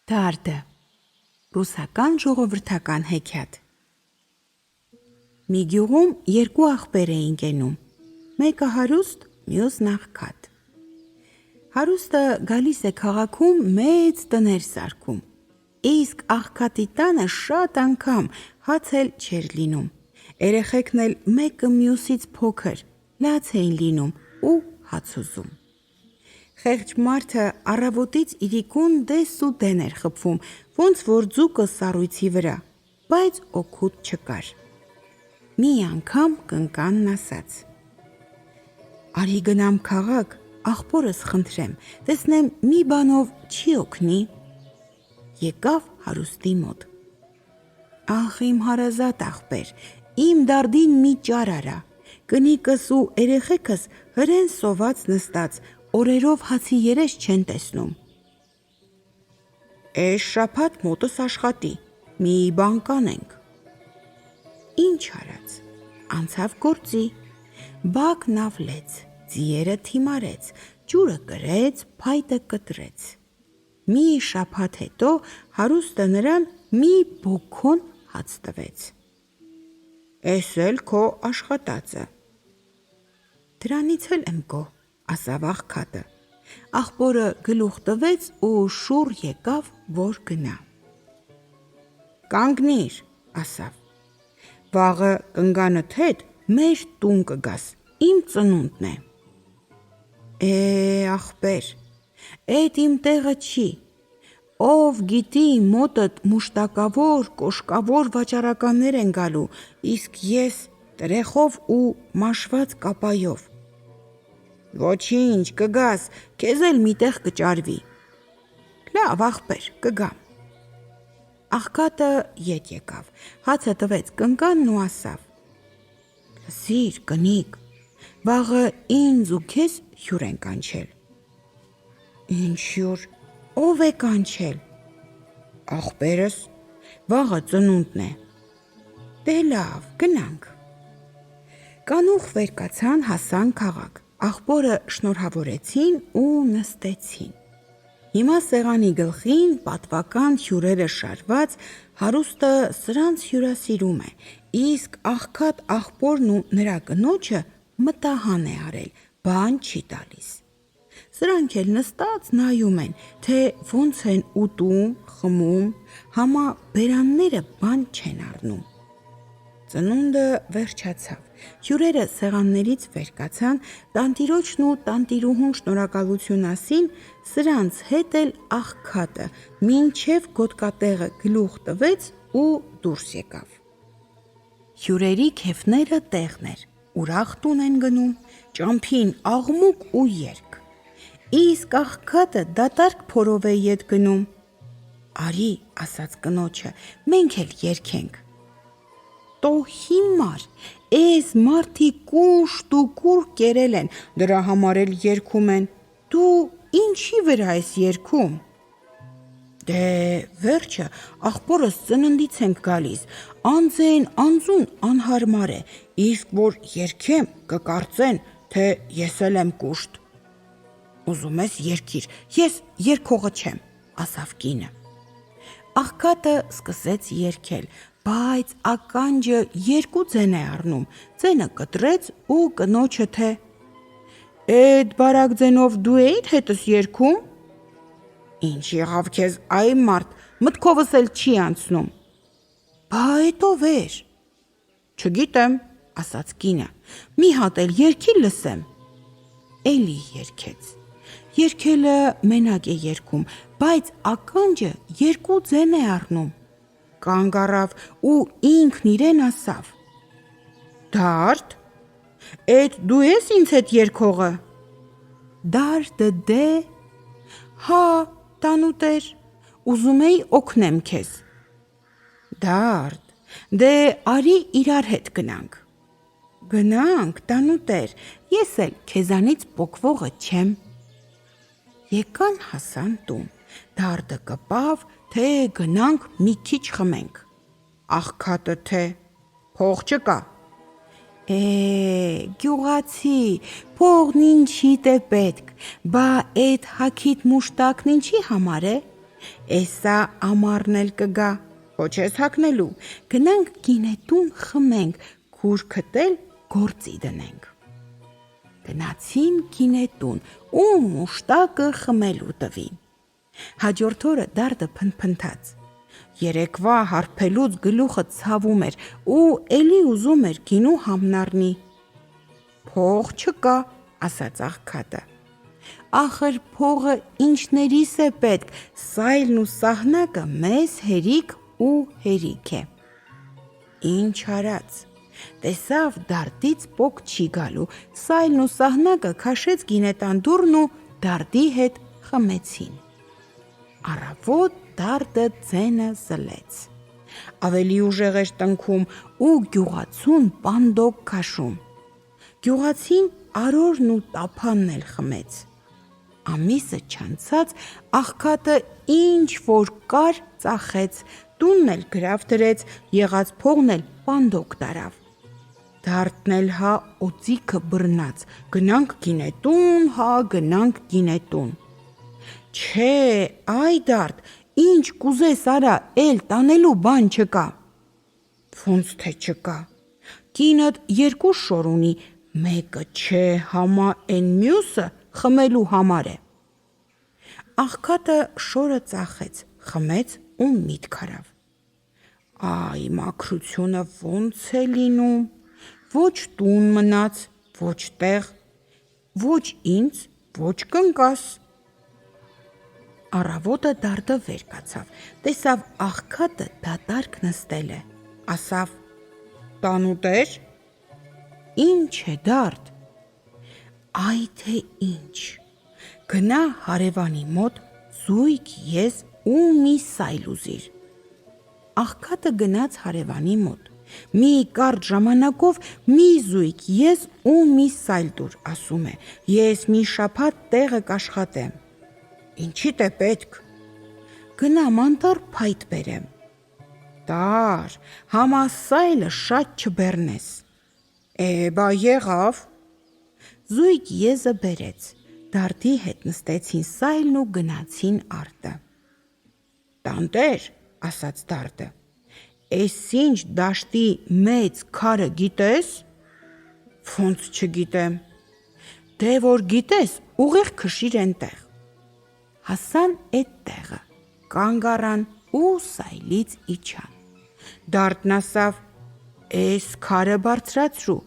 Դարդը ռուսական ժողովրդական հեքիաթ։ Մի գյուղում երկու աղբեր էին կենում, մեկը հարուստ, մյուսն աղքատ։ Հարուստը գալիս է քաղաքում մեծ տներ սարքում, իսկ աղքատի տանը շատ անգամ հաց էլ չէր լինում, երեխեքն էլ մեկը մյուսից փոքր, լաց էին լինում ու հաց ուզում։ Խեղճ մարդը առավոտից իրիկուն դես ու դեն էր խփում, ոնց որ ձուկը սառույցի վրա, բայց օգուտ չկար։ Մի անգամ կնկանն ասաց. «Արի գնամ քաղաք, աղբորս խնդրեմ, տեսնեմ մի բանով չի օգնի»։ Եկավ հարուստի մոտ. «Ախ իմ հարազատ աղբեր, իմ դարդին մի ճար արա, կնիկս ու երեխեքս հրեն սոված նստած, օրերով հացի երես չեն տեսնում»։ «Էս շաբաթ մոտս աշխատի, մի բան կանենք»։ Ինչ արած, անցավ գործի, բակն ավլեց, ձիերը թիմարեց, ջուրը կրեց, փայտը կտրեց։ Մի շաբաթ հետո հարուստը նրան մի բոքոն հաց տվեց։ «Էս էլ քո աշխատածը»։ «Դրանից էլ եմ գոհ», ասավ աղքատը։ Աղբորը գլուխ տվեց ու շուռ եկավ, որ գնա։ «Կանգնիր», ասավ, «վաղը կնկանդ հետ մեր տուն կգաս, իմ ծնունդն է»։ Աղբեր, էդ իմ տեղը չի, ով գիտի մոտդ մուշտակավոր, կոշկավոր վաճառականներ են գալու, իսկ ես տրեխով ու մաշված կապայով։ «Ոչինչ, կգաս, քեզ էլ մի տեղ կճարվի»։ «Լավ աղբեր, կգամ»։ Աղքատը ետ եկավ, հացը տվեց կնկանն ու ասավ. «Լսիր, կնիկ, վաղը ինձ ու քեզ հյուր են կանչել»։ «Ինչ հյուր, ով է կանչել»։ «Աղբերս, վաղը ծնունդն է»։ «Դե լավ, գնանք»։ Կանուխ վեր կացան, հասան քաղաք, աղբորը շնորհավորեցին ու նստեցին։ Հիմա սեղանի գլխին պատվական հյուրերը շարված, հարուստը սրանց հյուրասիրում է, իսկ աղքատ աղբորն ու նրա կնոջը մտահան է արել, բան չի տալիս։ Սրանք էլ նստած նայում են, թե ոնց են ուտում, խմում, համա բերանները բան չեն առնում։ Ծնունդը վերջացավ, հյուրերը սեղաններից վեր կացան, տանտիրոջն ու տանտիրուհուն շնորհակալություն ասին, սրանց հետ էլ աղքատը մինչև գոտկատեղը գլուխ տվեց ու դուրս եկավ։ Հյուրերի քեֆները տեղն էր, ուրախ տուն են գնում, ճամփին աղմուկ ու երգ։ Իսկ աղքատը դատարկ փորով է ետ գնում։ «Արի», ասաց կնոջը, «մենք էլ երգենք»։ «Տո հիմար, էս մարդիկ կուշտ ու կուռ կերել են, դրա համար էլ երգում են, դու ինչի վրա ես երգում»։ «Դե վերջը աղբորս ծննդից ենք գալիս, անձեն անձուն անհարմար է, իսկ որ երգեմ կկարծեն, թե ես էլ եմ կուշտ»։ «Ուզում ես երգիր, ես երգողը չեմ», ասավ կինը։ Աղքատը սկսեց երգել, բայց ականջը երկու ձեն է առնում, ձենը կտրեց ու կնոջը թե. «Էդ բարակ ձենով դու էիր հետս երգում»։ «Ինչ եղավ քեզ, այ մարդ, մտքովս էլ չի անցնում»։ «Բա էդ ով էր»։ «Չգիտեմ», ասաց կինը, «մի հատ էլ երգի լսեմ»։ Էլի երգեց։ Երգելը մենակ է երգում, բայց ականջը երկու ձեն է առնում։ Կանգ առավ ու ինքն իրեն ասավ. «Դարդ, էդ դու ես ինձ հետ երգողը»։ Դարդը դե. «Հա, տանուտեր, ուզում էի օգնեմ քեզ»։ Դարդ, դե արի իրար հետ գնանք։ «Գնանք, տանուտեր, ես էլ քեզանից պոկվողը չեմ»։ Եկան հասան տուն, դարդը կպավ, թե գնանք մի քիչ խմենք։ Աղքատը թե. «Փող չկա»։ Գյուղացի, փողն ինչիդ է պետք, բա էդ հագիդ մուշտակն ինչի համար է։ Էսա ամառն էլ կգա, ոչ ես հագնելու, գնանք գինետուն խմենք, քուր քտել գործի դնենք։ Գնացին գինետուն ու մուշտակը խմելու տվին։ Հաջորդ օրը դարդը փնփնթաց։ Երեկվա հարբելուց գլուխը ցավում էր ու էլի ուզում էր գինու համնառնի։ Փող չկա, ասաց աղքատը։ Ախր փողը ինչներիս է պետք, սայլն ու սահնակը մեզ հերիք ու հերիք է։ Ինչ արած, տեսավ դարդից պոկ չի գալու, սայլն ու սահնակը քաշեց գինետան դուռն ու դարդի հետ խմեցին։ Առավոտ դարդը ձենը զլեց։ Ավելի ուժեղ էր տնքում ու գյուղացուն պանդոկ քաշում։ Գյուղացին արորն ու տափանն էլ խմեց։ Ամիսը չանցած աղքատը ինչ որ կար ծախեց, տունն էլ գրավ դրեց, եղած փողն էլ պանդոկ տարավ։ Դարդն էլ հա օծիքը բռնած, գնանք գինետուն, հա գնանք գինետուն։ Չէ, այ դարդ, ինչ կուզես արա, էլ տանելու բան չկա։ Ոնց թե չկա։ Կինդ երկու շոր ունի, մեկը չէ համա են մյուսը խմելու համար է։ Աղքատը շորը ծախեց, խմեց ու միտք արավ։ Այ մաքրությունը ոնց է լինում, ոչ տուն մնաց, ոչ տեղ, ոչ ինձ, ոչ կնկաս։ Առավոտը դարդը վեր կացավ, տեսավ աղքատը դատարկ նստել է, ասավ. տանուտեր, ինչ է դարդ։ Այ թե ինչ, գնա հարևանի մոտ, զույգ ես ու մի սայլ ուզիր։ Աղքատը գնաց հարևանի մոտ, մի կարճ ժամանակով մի զույգ ես ու մի սայլ տուր, ասում է, ես մի շաբաթ տեղը կաշխատեմ։ Ինչիդ է պետք։ Գնամ անտառ փայտ բերեմ։ Տար, համա սայլը շատ չբեռնես։ Բա եղավ։ Զույգ եզը բերեց, դարդի հետ նստեցին սայլն ու գնացին արտը։ Տանտեր, ասաց դարդը, էս ինչ դաշտի մեծ քարը գիտես։ Ոնց չգիտեմ։ Դե որ գիտես, ուղիղ քշիր ենտեղ։ Հասան էդ տեղը, կանգ առան ու սայլից իջան։ Դարդն ասավ. էս քարը բարձրացրու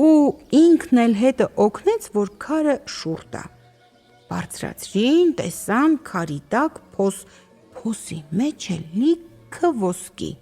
ու ինքն էլ հետը օգնեց, որ քարը շուռ տա։ Բարձրացրին, տեսան քարի տակ փոս, փոսի մեջ է լիքը ոսկի։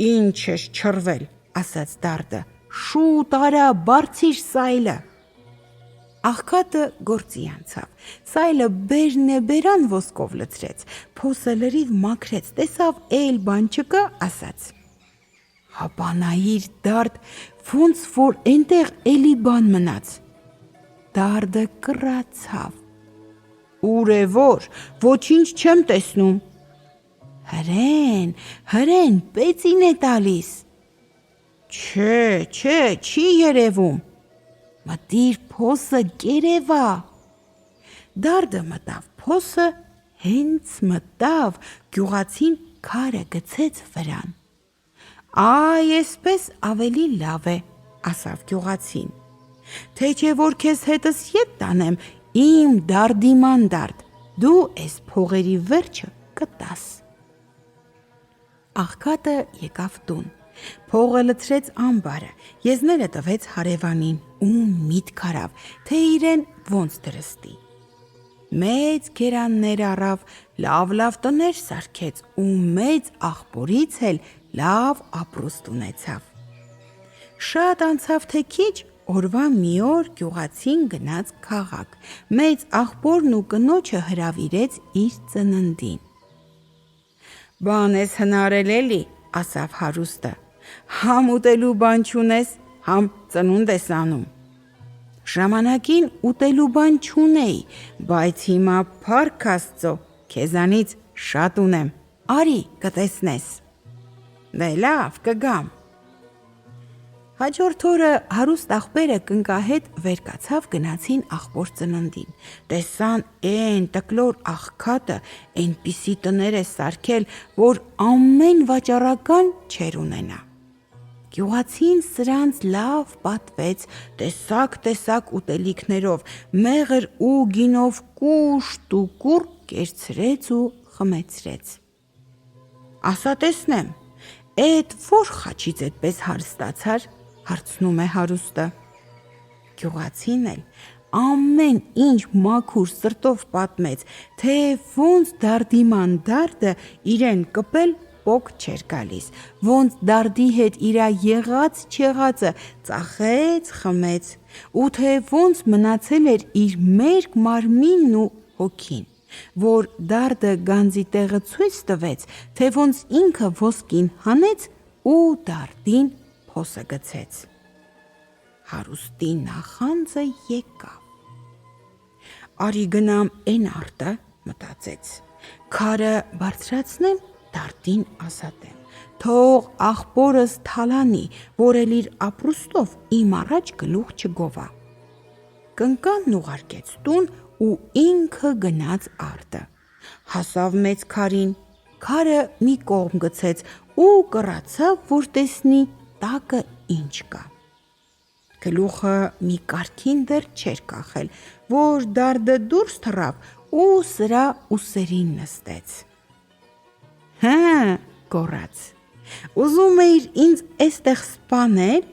Ինչ ես չռվել, ասաց դարդը, շուտ արա, բարձիր սայլը։ Աղքատը գործի անցավ, սայլը բերան ոսկով լցրեց, փոսը լրիվ մաքրեց, տեսավ էլ բան չկա, ասաց. Հապանայիր դարդ, ոնց որ ենտեղ էլի բան մնաց։ Դարդը կռացավ։ Ուր է որ, ոչինչ չեմ տեսնում։ Հրեն, պեցին է տալիս։ Չէ, չի երևում։ Մտիր փոսը կերևա։ Դարդը մտավ փոսը, հենց մտավ, գյուղացին քարը գցեց վրան։ Այ էսպես ավելի լավ է, ասավ գյուղացին։ Թե չէ որ քեզ հետս ետ տանեմ, իմ դարդիման դարդ, դու էս փողերի վերջը կտաս։ Աղքատը եկավ տուն, փողը լցրեց ամբարը, եզները տվեց հարևանին ու միտք արավ, թե իրեն ոնց դրստի։ Մեծ գերաններ առավ, լավ տներ սարքեց ու մեծ աղբորից էլ լավ ապրուստ ունեցավ։ Շատ անցավ թե քիչ, օրվա մի օր գյուղացին գնաց քաղաք, մեծ աղբորն ու կնոջը հրավիրեց իր ծննդին։ Բան ես հնարել էլի, ասավ հարուստը, համ ուտելու բան չունես, համ ծնունդ ես անում։ Ժամանակին ուտելու բան չունեի, բայց հիմա փառք Աստծո, քեզանից շատ ունեմ, արի կտեսնես։ Դե լավ, կգամ։ Հաջորդ օրը հարուստ աղբերը կնկահետ վեր կացավ գնացին աղբոր ծննդին։ Տեսան էն տկլոր աղքատը այնպիսի տներ է սարքել, որ ամեն վաճառական չեր ունենա։ Գյուղացին սրանց լավ պատվեց տեսակ ուտելիքներով, մեղր ու գինով կուշտ ու կուռ կերցրեց ու խմեցրեց։ Ասա տեսնեմ, էդ որ խաչից էդպես հարստացար, հարցնում է հարուստը։ Գյուղացին էլ ամեն ինչ մաքուր սրտով պատմեց, թե ոնց դարդիման դարդը իրեն կպել պոկ չէր գալիս, ոնց դարդի հետ իրա եղած չեղածը ծախեց, խմեց, ու թե ոնց մնացել էր իր մերկ մարմինն ու հոգին, որ դարդը գանձի տեղը ցույց տվեց, թե ոնց ինքը ոսկին հանեց ու դարդին փոսը գցեց։ Հարուստի նախանձը եկավ։ Արի գնամ էն արտը, մտածեց, քարը բարձրացնեմ, դարդին ազատեմ, թող աղբորս թալանի, որ էլ իր ապրուստով իմ առաջ գլուխ չգովա։ Կնկանն ուղարկեց տուն ու ինքը գնաց արտը։ Հասավ մեծ քարին, քարը մի կողմ գցեց ու կռացավ, որ տեսնի տակը ինչ կա։ Գլուխը մի կարգին դեռ չէր կախել, որ դարդը դուրս թռավ ու սրա ուսերին նստեց։ Գոռաց, ուզում էիր ինձ էստեղ սպանել։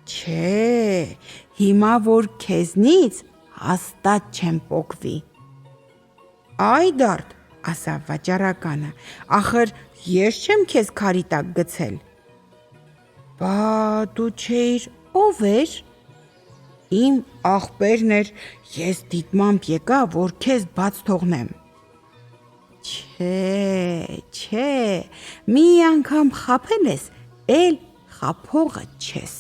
Չէ, հիմա որ քեզնից հաստատ չեմ պոկվի։ Այ դարդ, ասավ վաճառականը, ախր ես չեմ քեզ քարի տակ գցել։ Բա դու չէիր, ով էր։ Իմ աղբերն էր, ես դիտմամբ եկա, որ քեզ բաց թողնեմ։ Չէ, մի անգամ խաբել ես, էլ խաբողը չես։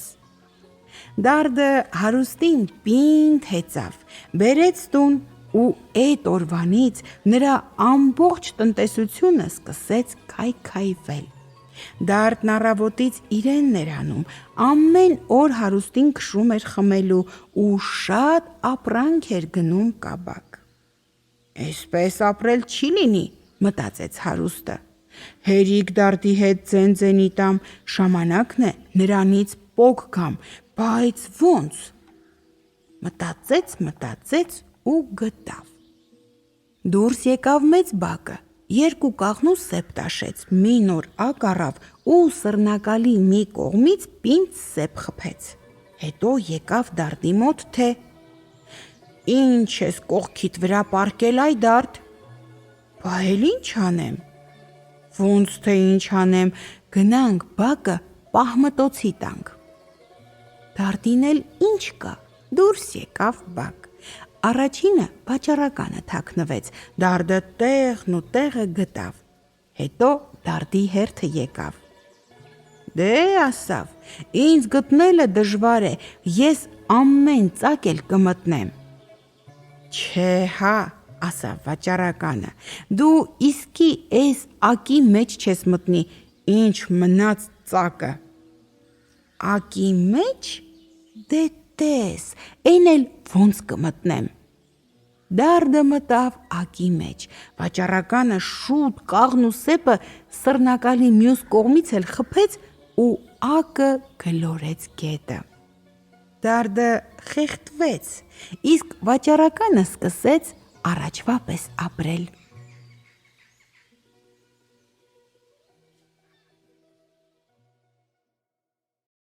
Դարդը հարուստին պինդ հեծավ, բերեց տուն ու էդ օրվանից նրա ամբողջ տնտեսությունը սկսեց քայքայվել։ Դարդն առավոտից իրենն էր անում, ամեն օր հարուստին քշում էր խմելու ու շատ ապրանք էր գնում կաբակ։ Էսպես ապրել չի լինի, մտածեց հարուստը։ Հերիք դարդի հետ ձենձենի տամ, ժամանակն է նրանից պոկ գամ, բայց ոնց։ Մտածեց ու գտավ։ Դուրս եկավ մեծ բակը, երկու կաղնու սեպ տաշեց, մի նոր ակ առավ ու սռնակալի մի կողմից պինդ սեպ խփեց։ Հետո եկավ դարդի մոտ, թե ինչ ես կողքիդ վրա պառկել, այ դարդ։ Բա էլ ինչ անեմ։ Ոնց թե ինչ անեմ, գնանք բակը պահմտոցի տանք։ Դարդին էլ ինչ կա, դուրս եկավ բակ։ Առաջինը վաճառականը թաքնվեց, դարդը տեղն ու տեղը գտավ։ Հետո դարդի հերթը եկավ։ Դե ասավ, ինձ գտնելը դժվար է, ես ամեն ծակ էլ կմտնեմ։ Չէ հա, ասավ վաճառականը, դու իսկի էս ակի մեջ չես մտնի, ինչ մնաց ծակը։ Ակի մեջ, դե տես, էն էլ ոնց կմտնեմ։ Դարդը մտավ ակի մեջ, վաճառականը շուտ կաղն ու սեպը սռնակալի մյուս կողմից էլ խփեց ու ակը գլորեց գետը։ Դարդը խեղդվեց, իսկ վաճառականը սկսեց առաջվա պես ապրել։